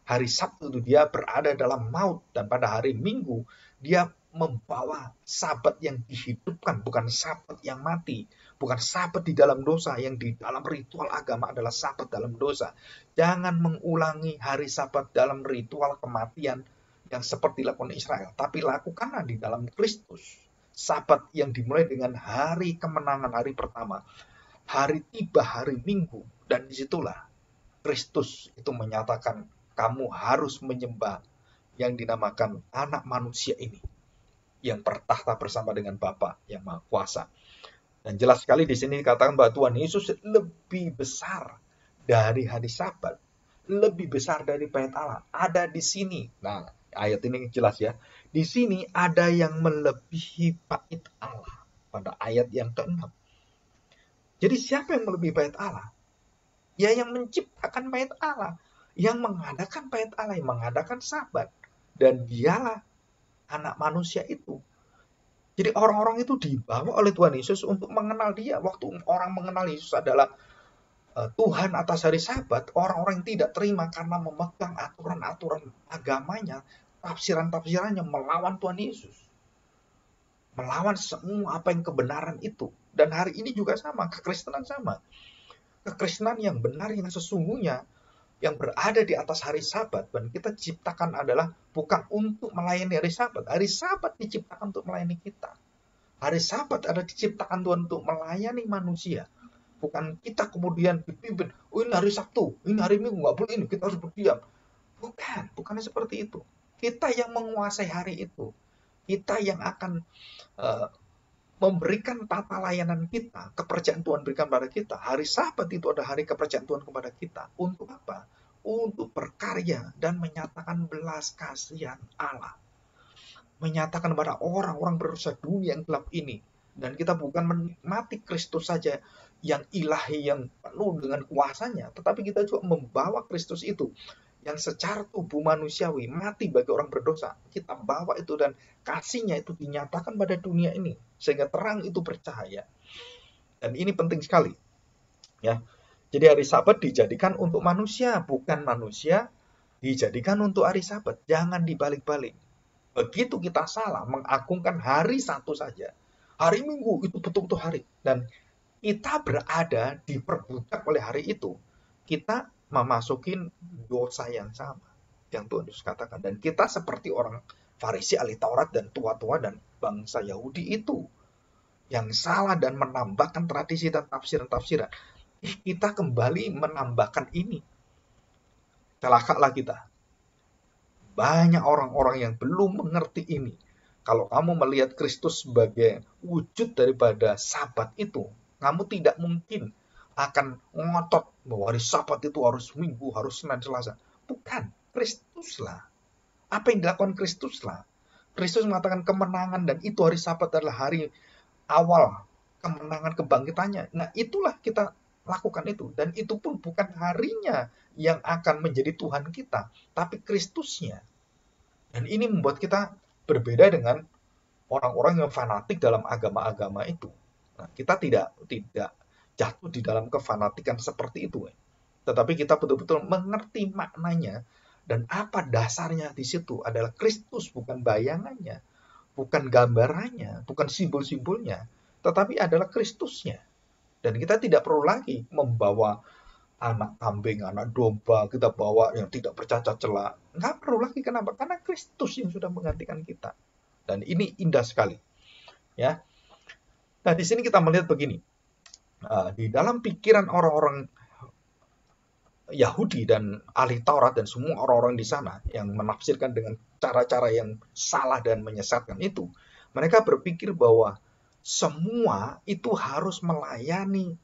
hari Sabtu itu dia berada dalam maut. Dan pada hari Minggu dia membawa Sabat yang dihidupkan, bukan Sabat yang mati, bukan Sabat di dalam dosa, yang di dalam ritual agama adalah Sabat dalam dosa. Jangan mengulangi hari Sabat dalam ritual kematian yang seperti dilakukan Israel, tapi lakukanlah di dalam Kristus. Sabat yang dimulai dengan hari kemenangan, hari pertama. hari Minggu, dan disitulah Kristus itu menyatakan kamu harus menyembah yang dinamakan anak manusia ini, yang bertahta bersama dengan Bapa yang Maha Kuasa. Dan jelas sekali di sini dikatakan bahwa Tuhan Yesus lebih besar dari hari Sabat, lebih besar dari bait Allah. Ada di sini. Nah, ayat ini jelas ya. Di sini ada yang melebihi bait Allah pada ayat yang ke-6. Jadi siapa yang melebihi bait Allah? Ya yang menciptakan bait Allah, yang mengadakan bait Allah, yang mengadakan Sabat. Dan dialah anak manusia itu. Jadi orang-orang itu dibawa oleh Tuhan Yesus untuk mengenal dia. Waktu orang mengenal Yesus adalah Tuhan atas hari Sabat, orang-orang yang tidak terima karena memegang aturan-aturan agamanya, tafsiran-tafsirannya melawan Tuhan Yesus. Melawan semua apa yang kebenaran itu. Dan hari ini juga sama, kekristenan sama. Kekristenan yang benar, yang sesungguhnya, yang berada di atas hari Sabat, dan kita diciptakan adalah bukan untuk melayani hari Sabat. Hari Sabat diciptakan untuk melayani kita. Hari Sabat ada diciptakan Tuhan untuk melayani manusia. Bukan kita kemudian dipimpin, oh ini hari Sabtu, ini hari Minggu, nggak boleh ini, kita harus berdiam. Bukannya seperti itu. Kita yang menguasai hari itu. Kita yang akan memberikan tata layanan kita, kepercayaan Tuhan berikan pada kita. Hari Sabat itu ada hari kepercayaan Tuhan kepada kita. Untuk apa? Untuk berkarya dan menyatakan belas kasihan Allah. Menyatakan kepada orang-orang berusaha dunia yang gelap ini. Dan kita bukan menikmati Kristus saja yang ilahi, yang penuh dengan kuasanya, tetapi kita juga membawa Kristus itu yang secara tubuh manusiawi mati bagi orang berdosa. Kita bawa itu dan kasihnya itu dinyatakan pada dunia ini sehingga terang itu bercahaya. Dan ini penting sekali. Ya. Jadi hari Sabat dijadikan untuk manusia, bukan manusia dijadikan untuk hari Sabat. Jangan dibalik-balik. Begitu kita salah mengagungkan hari satu saja, hari Minggu itu betul-betul hari, dan kita berada diperbudak oleh hari itu, kita memasukin dosa yang sama yang Tuhan Yesus katakan. Dan kita seperti orang Farisi, ahli Taurat, dan tua-tua dan bangsa Yahudi itu yang salah dan menambahkan tradisi dan tafsiran-tafsiran. Kita kembali menambahkan ini. Celakalah kita. Banyak orang-orang yang belum mengerti ini. Kalau kamu melihat Kristus sebagai wujud daripada Sabat itu, kamu tidak mungkin akan ngotot bahwa hari Sabat itu harus Minggu, harus Senin, Selasa. Bukan, Kristuslah. Apa yang dilakukan Kristuslah. Kristus mengatakan kemenangan, dan itu hari Sabat adalah hari awal kemenangan kebangkitannya. Nah, itulah kita lakukan itu. Dan itu pun bukan harinya yang akan menjadi Tuhan kita, tapi Kristusnya. Dan ini membuat kita berbeda dengan orang-orang yang fanatik dalam agama-agama itu. Nah, kita tidak jatuh di dalam kefanatikan seperti itu. Tetapi kita betul-betul mengerti maknanya, dan apa dasarnya di situ adalah Kristus, bukan bayangannya, bukan gambarannya, bukan simbol-simbolnya, tetapi adalah Kristusnya. Dan kita tidak perlu lagi membawa anak kambing, anak domba, kita bawa yang tidak bercacat celah. Nggak perlu lagi. Kenapa? Karena Kristus yang sudah menggantikan kita. Dan ini indah sekali. Ya. Nah, di sini kita melihat begini. Di dalam pikiran orang-orang Yahudi dan ahli Taurat dan semua orang-orang di sana yang menafsirkan dengan cara-cara yang salah dan menyesatkan itu, mereka berpikir bahwa semua itu harus melayani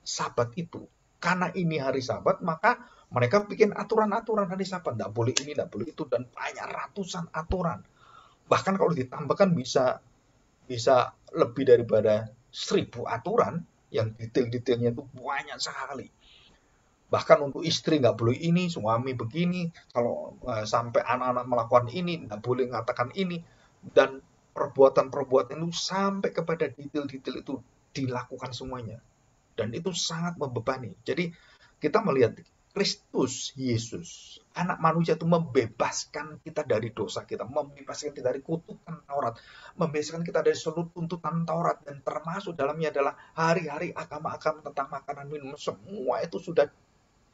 Sabat itu. Karena ini hari Sabat, maka mereka bikin aturan-aturan hari Sabat. Nggak boleh ini, nggak boleh itu, dan banyak ratusan aturan. Bahkan kalau ditambahkan bisa lebih daripada 1000 aturan, yang detail-detailnya itu banyak sekali. Bahkan untuk istri nggak boleh ini, suami begini, kalau sampai anak-anak melakukan ini, nggak boleh mengatakan ini, dan perbuatan-perbuatan itu sampai kepada detail-detail itu dilakukan semuanya. Dan itu sangat membebani. Jadi kita melihat Kristus Yesus, anak manusia itu membebaskan kita dari dosa kita, membebaskan kita dari kutukan Taurat, membebaskan kita dari seluruh tuntutan Taurat, dan termasuk dalamnya adalah hari-hari agama-agama tentang makanan minum. Semua itu sudah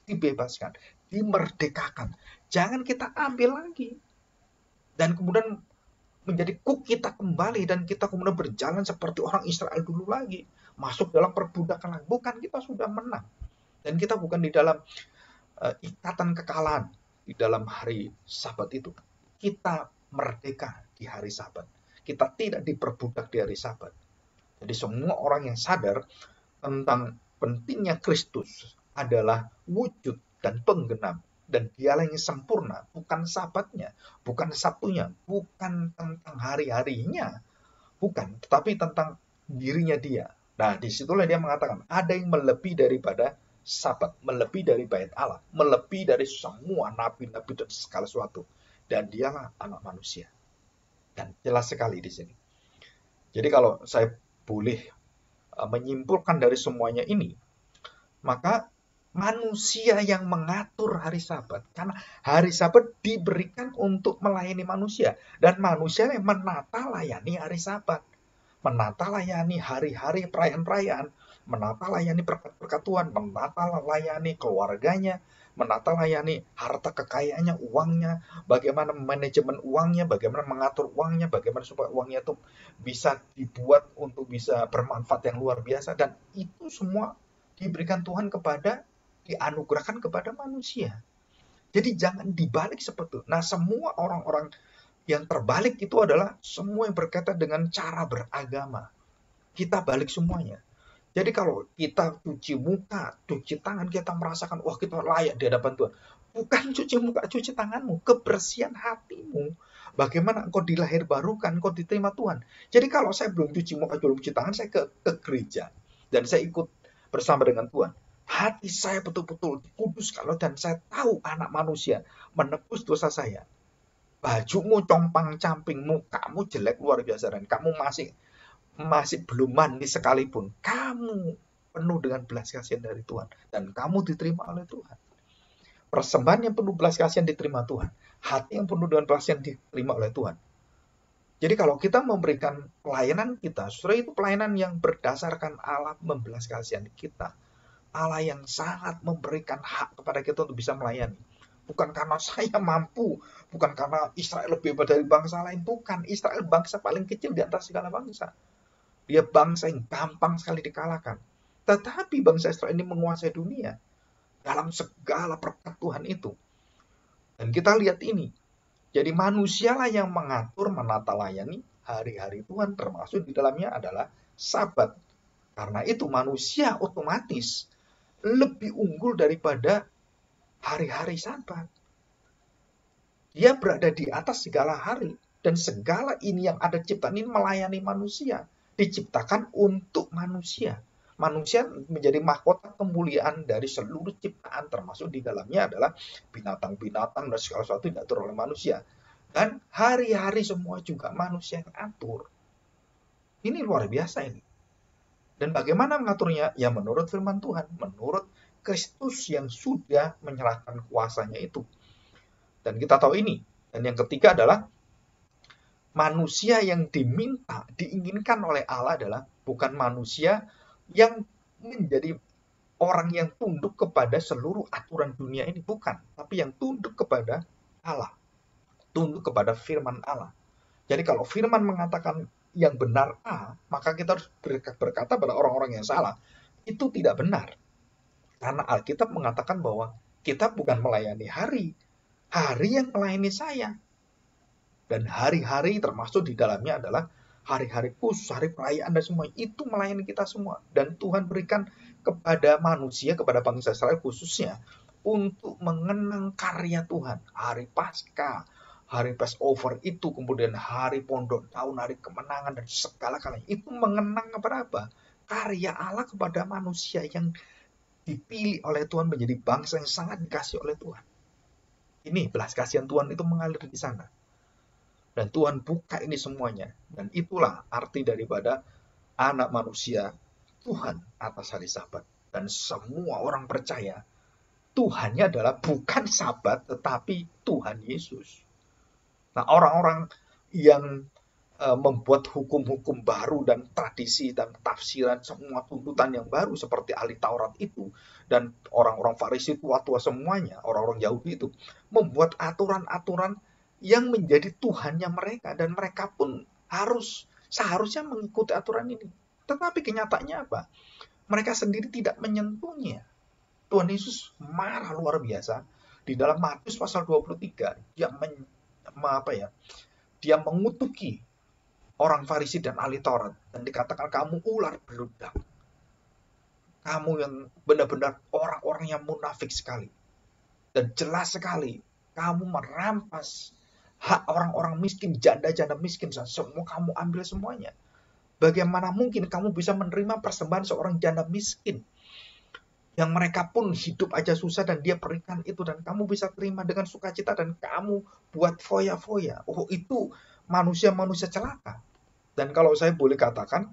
dibebaskan, dimerdekakan. Jangan kita ambil lagi. Dan kemudian menjadi kuk kita kembali, dan kita kemudian berjalan seperti orang Israel dulu lagi. masuk dalam perbudakan lagi. Bukan, kita sudah menang. Dan kita bukan di dalam ikatan kekalahan di dalam hari Sabat itu. Kita merdeka di hari Sabat. Kita tidak diperbudak di hari Sabat. Jadi semua orang yang sadar tentang pentingnya Kristus adalah wujud dan penggenap, dan dialah yang sempurna, bukan Sabatnya, bukan Sabtunya, bukan tentang hari-harinya, bukan, tetapi tentang dirinya dia. Nah, disitulah dia mengatakan ada yang melebihi daripada Sabat, melebihi dari bait Allah, melebihi dari semua nabi-nabi dan segala sesuatu, dan dialah anak manusia. Dan jelas sekali di sini. Jadi kalau saya boleh menyimpulkan dari semuanya ini, maka manusia yang mengatur hari Sabat, karena hari Sabat diberikan untuk melayani manusia, dan manusia yang menata layani hari Sabat, menata layani hari-hari perayaan-perayaan, menata layani berkat-berkat Tuhan, menata layani keluarganya, menata layani harta kekayaannya, uangnya, bagaimana manajemen uangnya, bagaimana mengatur uangnya, bagaimana supaya uangnya itu bisa dibuat untuk bisa bermanfaat yang luar biasa, dan itu semua diberikan Tuhan dianugerahkan kepada manusia. Jadi jangan dibalik seperti itu. Nah, semua orang-orang yang terbalik itu adalah semua yang berkaitan dengan cara beragama. Kita balik semuanya. Jadi kalau kita cuci muka, cuci tangan, kita merasakan, wah kita layak di hadapan Tuhan. Bukan cuci muka, cuci tanganmu, kebersihan hatimu. Bagaimana engkau dilahirbarukan, engkau diterima Tuhan. Jadi kalau saya belum cuci muka, belum cuci tangan, saya ke gereja. Dan saya ikut bersama dengan Tuhan. Hati saya betul-betul kudus kalau, dan saya tahu anak manusia menebus dosa saya. Bajumu compang-camping, mukamu jelek luar biasa, dan kamu masih belum mandi sekalipun, kamu penuh dengan belas kasihan dari Tuhan, dan kamu diterima oleh Tuhan. Persembahan yang penuh belas kasihan diterima Tuhan, hati yang penuh dengan belas kasihan diterima oleh Tuhan. Jadi kalau kita memberikan pelayanan kita, saudara, itu pelayanan yang berdasarkan Allah membelas kasihan kita, Allah yang sangat memberikan hak kepada kita untuk bisa melayani. Bukan karena saya mampu, bukan karena Israel lebih hebat dari bangsa lain, bukan. Israel bangsa paling kecil di antara segala bangsa. Dia bangsa yang gampang sekali dikalahkan. Tetapi bangsa Israel ini menguasai dunia dalam segala berkat Tuhan itu. Dan kita lihat ini. Jadi manusialah yang mengatur, menata layani hari-hari Tuhan, termasuk di dalamnya adalah Sabat. Karena itu manusia otomatis lebih unggul daripada hari-hari Sabat. Dia berada di atas segala hari. Dan segala ini yang ada ciptaan ini melayani manusia. Diciptakan untuk manusia. Manusia menjadi mahkota kemuliaan dari seluruh ciptaan, termasuk di dalamnya adalah binatang-binatang dan segala sesuatu yang diatur oleh manusia. Dan hari-hari semua juga manusia yang atur. Ini luar biasa ini. Dan bagaimana mengaturnya? Ya menurut firman Tuhan, menurut Kristus yang sudah menyerahkan kuasanya itu. Dan kita tahu ini. Dan yang ketiga adalah manusia yang diinginkan oleh Allah adalah bukan manusia yang menjadi orang yang tunduk kepada seluruh aturan dunia ini, bukan, tapi yang tunduk kepada Allah, tunduk kepada firman Allah. Jadi kalau firman mengatakan yang benar A, maka kita harus berkata pada orang-orang yang salah, itu tidak benar. Karena Alkitab mengatakan bahwa kita bukan melayani hari yang melayani saya. Dan hari-hari termasuk di dalamnya adalah hari-hari khusus, hari perayaan dan semua itu melayani kita semua. Dan Tuhan berikan kepada manusia, kepada bangsa Israel khususnya, untuk mengenang karya Tuhan. Hari Paskah, hari Passover itu, kemudian hari pondok tahun, hari kemenangan, dan segala kalanya. Itu mengenang kepada apa? Karya Allah kepada manusia yang dipilih oleh Tuhan menjadi bangsa yang sangat dikasih oleh Tuhan. Ini belas kasihan Tuhan itu mengalir di sana. Dan Tuhan buka ini semuanya. Dan itulah arti daripada anak manusia Tuhan atas hari Sabat. Dan semua orang percaya Tuhannya adalah bukan Sabat, tetapi Tuhan Yesus. Nah, orang-orang yang membuat hukum-hukum baru dan tradisi dan tafsiran semua tuntutan yang baru seperti ahli Taurat itu, dan orang-orang Farisi tua-tua semuanya, orang-orang Yahudi itu membuat aturan-aturan yang menjadi Tuhannya mereka, dan mereka pun seharusnya mengikuti aturan ini. Tetapi kenyataannya apa? Mereka sendiri tidak menyentuhnya. Tuhan Yesus marah luar biasa. Di dalam Matius pasal 23, dia mengutuki orang Farisi dan ahli Taurat dan dikatakan kamu ular beludak. Kamu yang benar-benar orang-orang yang munafik sekali. Dan jelas sekali kamu merampas hak orang-orang miskin, janda-janda miskin, semua kamu ambil semuanya. Bagaimana mungkin kamu bisa menerima persembahan seorang janda miskin yang mereka pun hidup aja susah dan dia berikan itu dan kamu bisa terima dengan sukacita dan kamu buat foya-foya. Oh, itu manusia-manusia celaka. Dan kalau saya boleh katakan,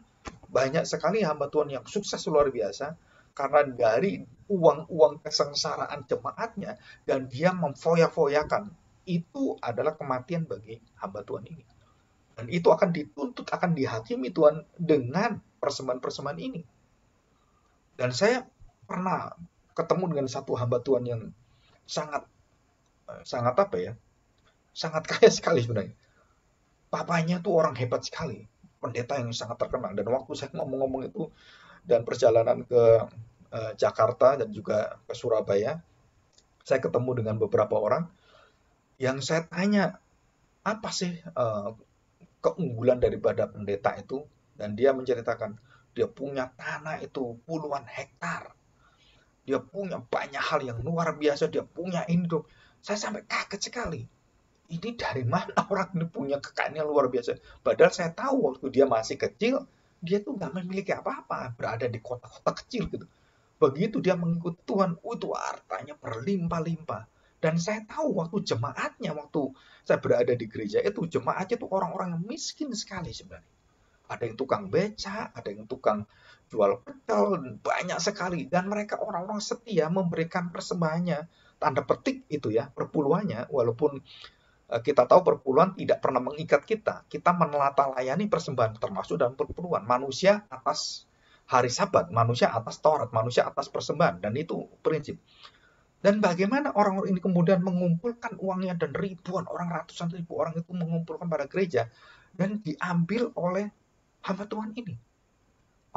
banyak sekali hamba Tuhan yang sukses luar biasa karena dari uang-uang kesengsaraan jemaatnya dan dia memfoya-foyakan. Itu adalah kematian bagi hamba Tuhan ini. Dan itu akan dituntut, akan dihakimi Tuhan dengan persembahan-persembahan ini. Dan saya pernah ketemu dengan satu hamba Tuhan yang sangat sangat apa ya? Sangat kaya sekali sebenarnya. Papanya tuh orang hebat sekali, pendeta yang sangat terkenal. Dan waktu saya ngomong-ngomong itu dan perjalanan ke Jakarta dan juga ke Surabaya, saya ketemu dengan beberapa orang yang saya tanya apa sih keunggulan daripada pendeta itu, dan dia menceritakan dia punya tanah itu puluhan hektar, dia punya banyak hal yang luar biasa, dia punya ini tuh. Saya sampai kaget sekali. Ini dari mana orang ini punya kekayaan yang luar biasa? Padahal saya tahu waktu dia masih kecil, dia tuh nggak memiliki apa-apa, berada di kota-kota kecil gitu. Begitu dia mengikut Tuhan, itu hartanya berlimpah-limpah. Dan saya tahu waktu jemaatnya, waktu saya berada di gereja itu, jemaatnya itu orang-orang yang miskin sekali sebenarnya. Ada yang tukang beca, ada yang tukang jual pecel, banyak sekali. Dan mereka orang-orang setia memberikan persembahannya. Tanda petik itu ya, perpuluhannya, walaupun kita tahu perpuluhan tidak pernah mengikat kita. Kita menelata layani persembahan termasuk dalam perpuluhan. Manusia atas hari Sabat, manusia atas Taurat, manusia atas persembahan. Dan itu prinsip. Dan bagaimana orang-orang ini kemudian mengumpulkan uangnya dan ribuan orang, ratusan ribu orang itu mengumpulkan pada gereja. Dan diambil oleh hamba Tuhan ini.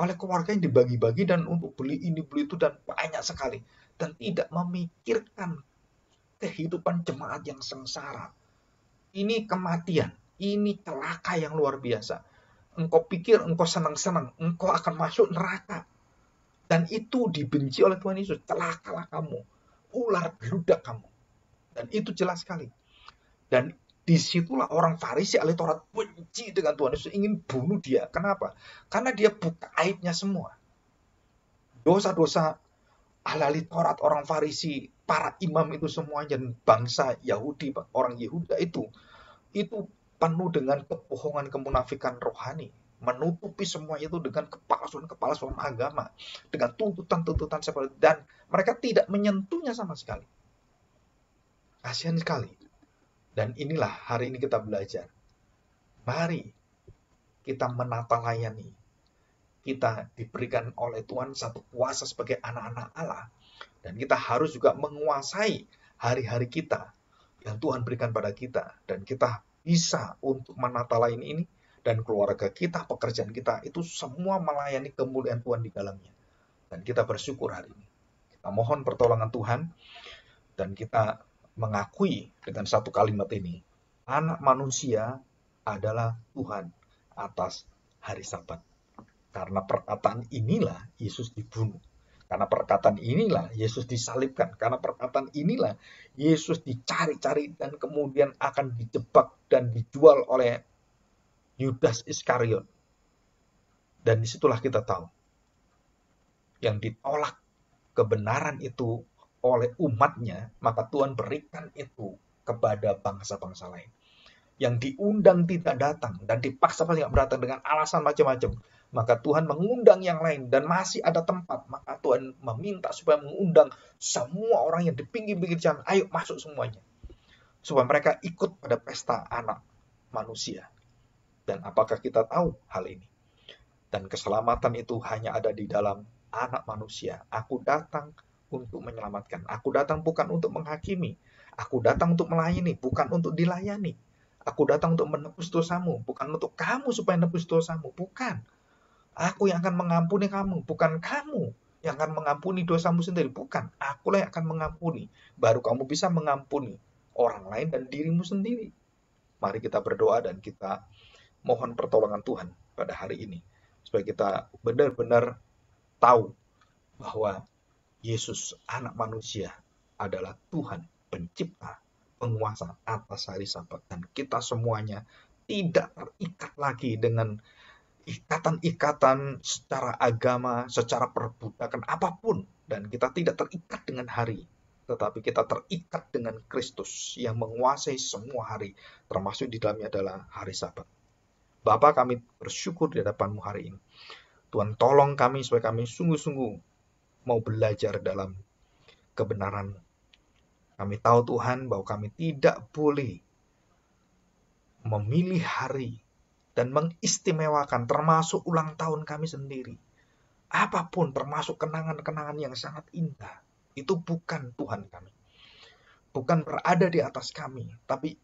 Oleh keluarga yang dibagi-bagi dan untuk beli ini, beli itu, dan banyak sekali. Dan tidak memikirkan kehidupan jemaat yang sengsara. Ini kematian, ini celaka yang luar biasa. Engkau pikir engkau senang-senang, engkau akan masuk neraka. Dan itu dibenci oleh Tuhan Yesus. Celakalah kamu, ular beludak kamu. Dan itu jelas sekali. Dan disitulah orang Farisi ahli Taurat benci dengan Tuhan Yesus, ingin bunuh dia. Kenapa? Karena dia buka aibnya semua. Dosa-dosa ahli Taurat, orang Farisi, para imam itu semuanya, dan bangsa Yahudi, orang Yehuda itu penuh dengan kebohongan, kemunafikan rohani, menutupi semua itu dengan kepalsuan agama, dengan tuntutan-tuntutan seperti itu, dan mereka tidak menyentuhnya sama sekali. Kasihan sekali. Dan inilah hari ini kita belajar. Mari kita menata layani. Kita diberikan oleh Tuhan satu kuasa sebagai anak-anak Allah. Dan kita harus juga menguasai hari-hari kita yang Tuhan berikan pada kita. Dan kita bisa untuk menata layani ini. Dan keluarga kita, pekerjaan kita, itu semua melayani kemuliaan Tuhan di dalamnya. Dan kita bersyukur hari ini. Kita mohon pertolongan Tuhan. Dan kita mengakui dengan satu kalimat ini, anak manusia adalah Tuhan atas hari Sabat. Karena perkataan inilah Yesus dibunuh. Karena perkataan inilah Yesus disalibkan. Karena perkataan inilah Yesus dicari-cari dan kemudian akan dijebak dan dijual oleh Yudas Iskariot. Dan disitulah kita tahu yang ditolak kebenaran itu oleh umatnya, maka Tuhan berikan itu kepada bangsa-bangsa lain. Yang diundang tidak datang dan dipaksa tidak datang dengan alasan macam-macam, maka Tuhan mengundang yang lain dan masih ada tempat, maka Tuhan meminta supaya mengundang semua orang yang di pinggir-pinggir jalan, ayo masuk semuanya, supaya mereka ikut pada pesta anak manusia. Dan apakah kita tahu hal ini? Dan keselamatan itu hanya ada di dalam anak manusia. Aku datang untuk menyelamatkan. Aku datang bukan untuk menghakimi. Aku datang untuk melayani, bukan untuk dilayani. Aku datang untuk menebus dosamu, bukan untuk kamu supaya menebus dosamu, bukan. Aku yang akan mengampuni kamu, bukan kamu yang akan mengampuni dosamu sendiri. Bukan, akulah yang akan mengampuni. Baru kamu bisa mengampuni orang lain dan dirimu sendiri. Mari kita berdoa dan kita mohon pertolongan Tuhan pada hari ini. Supaya kita benar-benar tahu bahwa Yesus, anak manusia, adalah Tuhan, pencipta, penguasa atas hari Sabat. Dan kita semuanya tidak terikat lagi dengan ikatan-ikatan secara agama, secara perbudakan apapun. Dan kita tidak terikat dengan hari, tetapi kita terikat dengan Kristus yang menguasai semua hari, termasuk di dalamnya adalah hari Sabat. Bapa, kami bersyukur di hadapan-Mu hari ini. Tuhan, tolong kami supaya kami sungguh-sungguh mau belajar dalam kebenaran. Kami tahu Tuhan bahwa kami tidak boleh memilih hari dan mengistimewakan termasuk ulang tahun kami sendiri. Apapun termasuk kenangan-kenangan yang sangat indah. Itu bukan Tuhan kami. Bukan berada di atas kami, tapi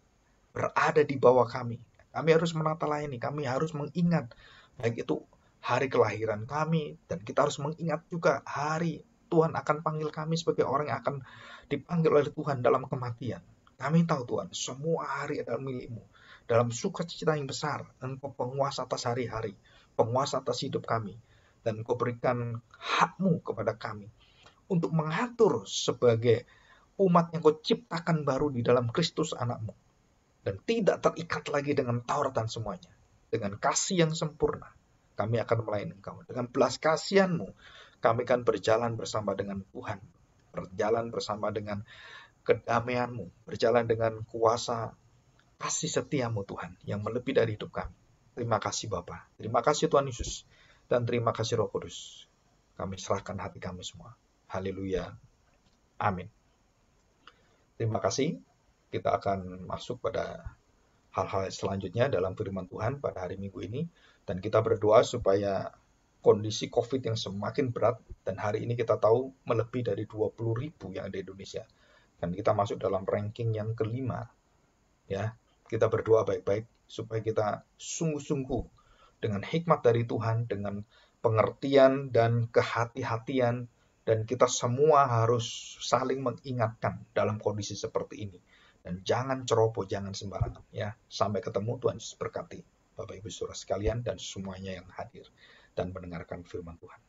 berada di bawah kami. Kami harus menata layani, kami harus mengingat baik itu hari kelahiran kami, dan kita harus mengingat juga hari Tuhan akan panggil kami sebagai orang yang akan dipanggil oleh Tuhan dalam kematian. Kami tahu Tuhan, semua hari adalah milik-Mu. Dalam sukacita yang besar, Engkau penguasa atas hari-hari, penguasa atas hidup kami, dan Engkau berikan hak-Mu kepada kami untuk mengatur sebagai umat yang Kau ciptakan baru di dalam Kristus anak-Mu. Dan tidak terikat lagi dengan Taurat dan semuanya. Dengan kasih yang sempurna, kami akan melayani Engkau. Dengan belas kasihan-Mu, kami akan berjalan bersama dengan Tuhan. Berjalan bersama dengan kedamaian-Mu. Berjalan dengan kuasa kasih setia-Mu Tuhan, yang melebihi dari hidup kami. Terima kasih Bapa. Terima kasih Tuhan Yesus. Dan terima kasih Roh Kudus. Kami serahkan hati kami semua. Haleluya. Amin. Terima kasih. Kita akan masuk pada hal-hal selanjutnya dalam firman Tuhan pada hari Minggu ini. Dan kita berdoa supaya kondisi COVID yang semakin berat, dan hari ini kita tahu melebihi dari 20.000 yang ada di Indonesia. Dan kita masuk dalam ranking yang kelima. Ya, kita berdoa baik-baik supaya kita sungguh-sungguh dengan hikmat dari Tuhan, dengan pengertian dan kehati-hatian, dan kita semua harus saling mengingatkan dalam kondisi seperti ini. Dan jangan ceroboh, jangan sembarangan. Ya, sampai ketemu, Tuhan Yesus berkati Bapak Ibu Saudara sekalian dan semuanya yang hadir dan mendengarkan firman Tuhan.